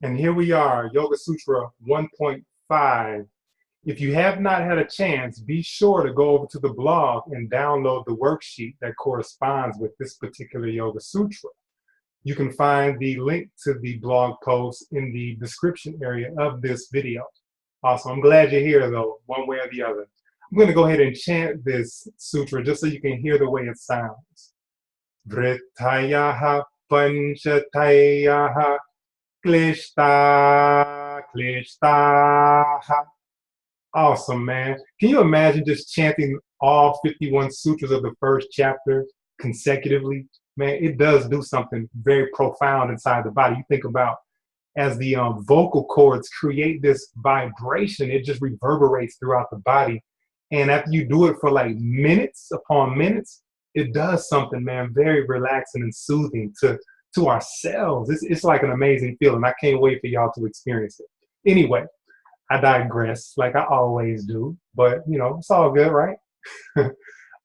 And here we are, Yoga Sutra 1.5. If you have not had a chance, be sure to go over to the blog and download the worksheet that corresponds with this particular Yoga Sutra. You can find the link to the blog post in the description area of this video. Also, I'm glad you're here though, one way or the other. I'm going to go ahead and chant this sutra just so you can hear the way it sounds. Vrittayaha panchatayaha klishta klishtaha. Awesome, man. Can you imagine just chanting all 51 sutras of the first chapter consecutively? Man, it does do something very profound inside the body. You think about as the vocal cords create this vibration, it just reverberates throughout the body. And after you do it for like minutes upon minutes, it does something, man, very relaxing and soothing to ourselves. It's like an amazing feeling. I can't wait for y'all to experience it. Anyway, I digress like I always do, but you know, it's all good, right? All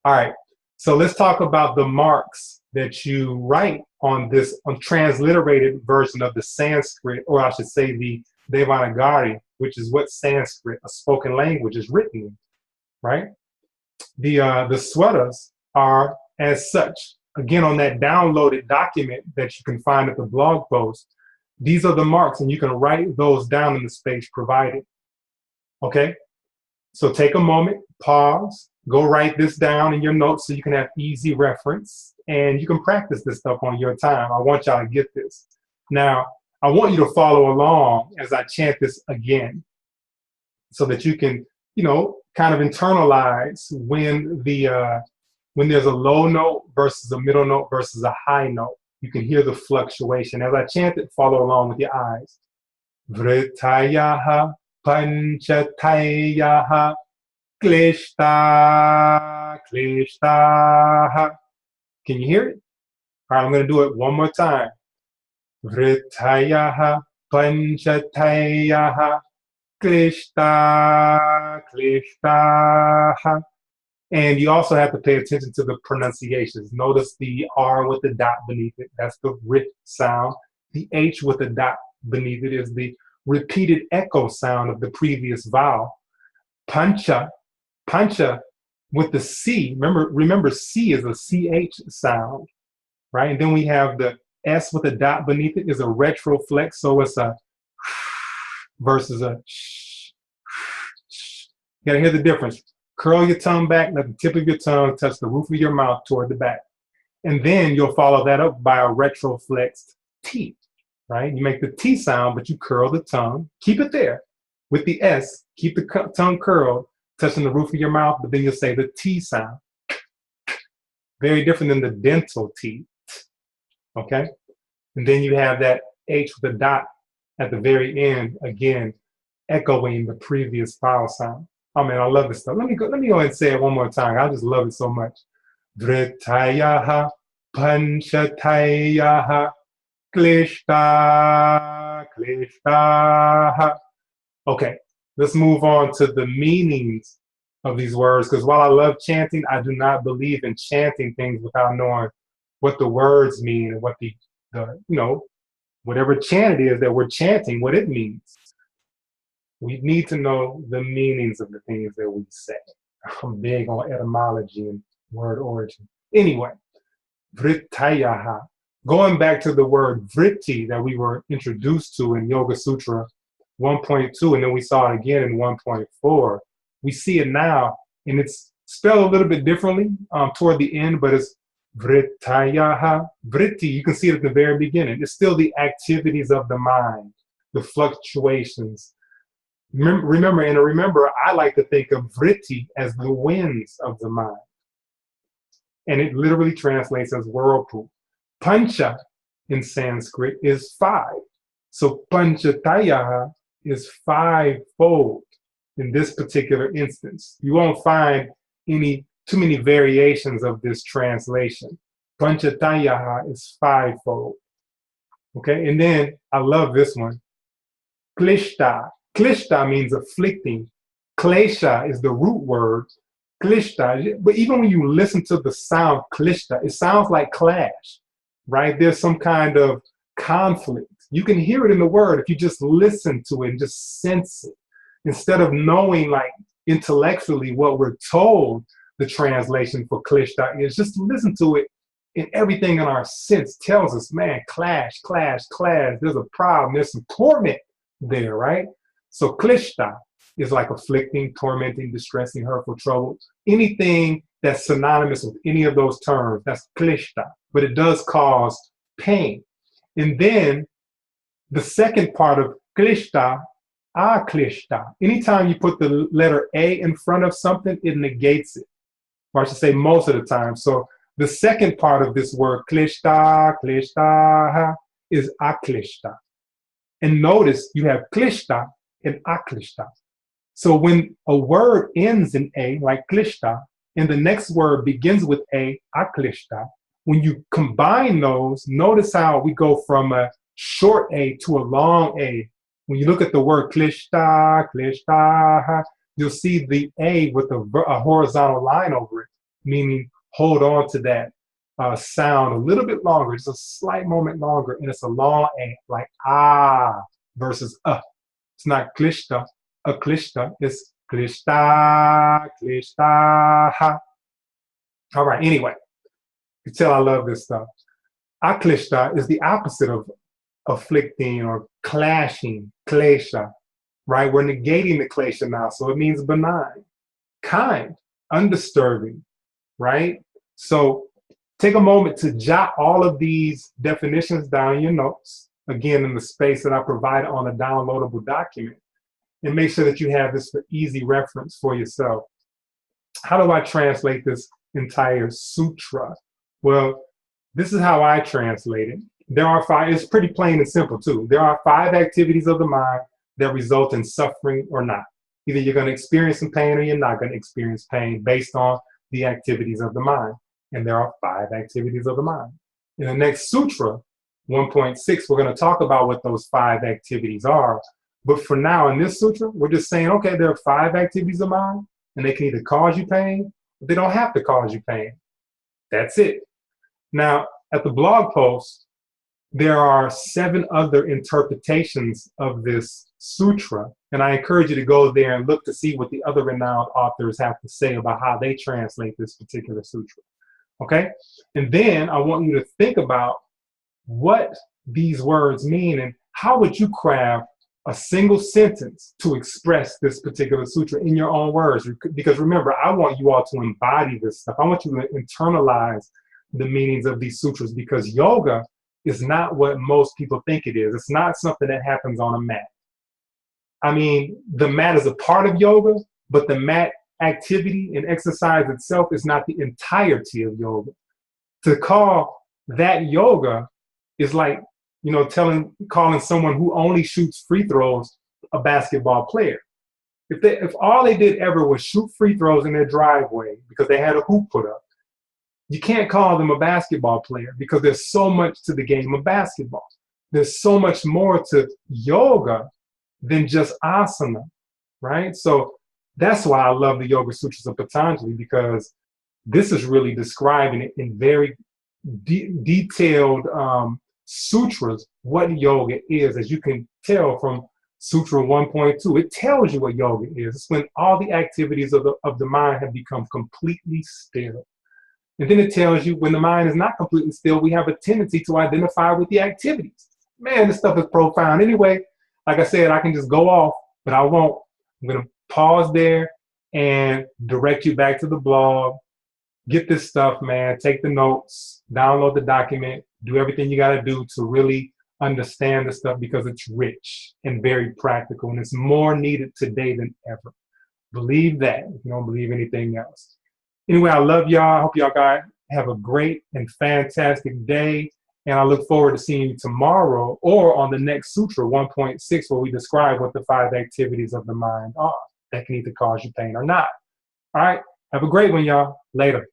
right, so let's talk about the marks that you write on this transliterated version of the Sanskrit, or I should say the Devanagari, which is what Sanskrit, a spoken language, is written in, right? The Sūtras are as such. Again, on that downloaded document that you can find at the blog post, these are the marks, and you can write those down in the space provided. Okay? So take a moment, pause, go write this down in your notes so you can have easy reference, and you can practice this stuff on your time. I want y'all to get this. Now, I want you to follow along as I chant this again so that you can, you know, kind of internalize when there's a low note versus a middle note versus a high note. You can hear the fluctuation. As I chant it, follow along with your eyes. Vrittayaha panchatayaha klishta klishtaha. Can you hear it? All right, I'm going to do it one more time. Vrittayaha panchatayaha klishta klishtaha. And you also have to pay attention to the pronunciations. Notice the R with the dot beneath it. That's the rit sound. The H with the dot beneath it is the repeated echo sound of the previous vowel. Pancha, pancha with the C. Remember C is a CH sound, right? And then we have the S with the dot beneath it is a retroflex. So it's a versus a sh. You gotta hear the difference. Curl your tongue back, let the tip of your tongue touch the roof of your mouth toward the back. And then you'll follow that up by a retroflexed T, right? You make the T sound, but you curl the tongue. Keep it there. With the S, keep the tongue curled, touching the roof of your mouth, but then you'll say the T sound. Very different than the dental T, okay? And then you have that H with a dot at the very end, again, echoing the previous vowel sound. Oh man, I love this stuff. Let me go ahead and say it one more time. I just love it so much. Vrittayaha panchatayaha klishta klishtaha. Okay, let's move on to the meanings of these words, because while I love chanting, I do not believe in chanting things without knowing what the words mean and what the you know, whatever chant it is that we're chanting, what it means. We need to know the meanings of the things that we say. I'm big on etymology and word origin. Anyway, vrittayaha. Going back to the word vritti that we were introduced to in Yoga Sutra 1.2, and then we saw it again in 1.4. We see it now, and it's spelled a little bit differently toward the end, but it's vrittayaha. Vritti, you can see it at the very beginning. It's still the activities of the mind, the fluctuations. Remember, I like to think of vritti as the winds of the mind. And it literally translates as whirlpool. Pancha in Sanskrit is 5. So panchatayaha is 5-fold in this particular instance. You won't find too many variations of this translation. Panchatayaha is 5-fold. Okay, and then I love this one. Klishta. Klishta means afflicting. Klesha is the root word. Klishta, but even when you listen to the sound klishta, it sounds like clash, right? There's some kind of conflict. You can hear it in the word if you just listen to it and just sense it. Instead of knowing like intellectually what we're told the translation for klishta is, just listen to it, and everything in our sense tells us, man, clash, clash, clash. There's a problem. There's some torment there, right? So klishta is like afflicting, tormenting, distressing, hurtful, trouble. Anything that's synonymous with any of those terms, that's klishta. But it does cause pain. And then the second part of klishta, aklishta. Anytime you put the letter A in front of something, it negates it. Or I should say most of the time. So the second part of this word, klishta, klishta, is aklishta. And notice you have klishta and aklishta. So when a word ends in A, like klishta, and the next word begins with A, aklishta, when you combine those, notice how we go from a short A to a long A. When you look at the word klishta, klishta, you'll see the A with a horizontal line over it, meaning hold on to that sound a little bit longer, just a slight moment longer, and it's a long A, like ah versus It's not klishta, klishta, it's klishta, klishta. All right, anyway, you can tell I love this stuff. Aklishta is the opposite of afflicting or clashing, klesha, right? We're negating the klesha now, so it means benign, kind, undisturbing, right? So take a moment to jot all of these definitions down in your notes, again, in the space that I provided on a downloadable document, and make sure that you have this for easy reference for yourself. How do I translate this entire sutra? Well, this is how I translate it. There are 5, it's pretty plain and simple too. There are 5 activities of the mind that result in suffering or not. Either you're going to experience some pain or you're not going to experience pain based on the activities of the mind. And there are 5 activities of the mind. In the next sutra, 1.6, we're going to talk about what those 5 activities are. But for now, in this sutra, we're just saying, okay, there are 5 activities of mind, and they can either cause you pain, or they don't have to cause you pain. That's it. Now, at the blog post, there are 7 other interpretations of this sutra, and I encourage you to go there and look to see what the other renowned authors have to say about how they translate this particular sutra. Okay? And then I want you to think about what these words mean and how would you craft a single sentence to express this particular sutra in your own words. Because remember, I want you all to embody this stuff. I want you to internalize the meanings of these sutras, because yoga is not what most people think it is. It's not something that happens on a mat. I mean, the mat is a part of yoga, but the mat activity and exercise itself is not the entirety of yoga. To call that yoga is like, you know, calling someone who only shoots free throws a basketball player. If all they did ever was shoot free throws in their driveway because they had a hoop put up, you can't call them a basketball player, because there's so much to the game of basketball. There's so much more to yoga than just asana, right? So that's why I love the Yoga Sutras of Patanjali, because this is really describing it in very detailed sutras what yoga is. As you can tell from Sutra 1.2, it tells you what yoga is. It's when all the activities of the mind have become completely still. And then it tells you when the mind is not completely still, we have a tendency to identify with the activities. Man, this stuff is profound. Anyway, like I said, I can just go off, but I won't. I'm going to pause there and direct you back to the blog. Get this stuff, man. Take the notes, download the document, do everything you got to do to really understand the stuff, because it's rich and very practical, and it's more needed today than ever. Believe that if you don't believe anything else. Anyway, I love y'all. I hope y'all guys have a great and fantastic day. And I look forward to seeing you tomorrow or on the next Sutra 1.6, where we describe what the 5 activities of the mind are that can either cause you pain or not. All right. Have a great one, y'all. Later.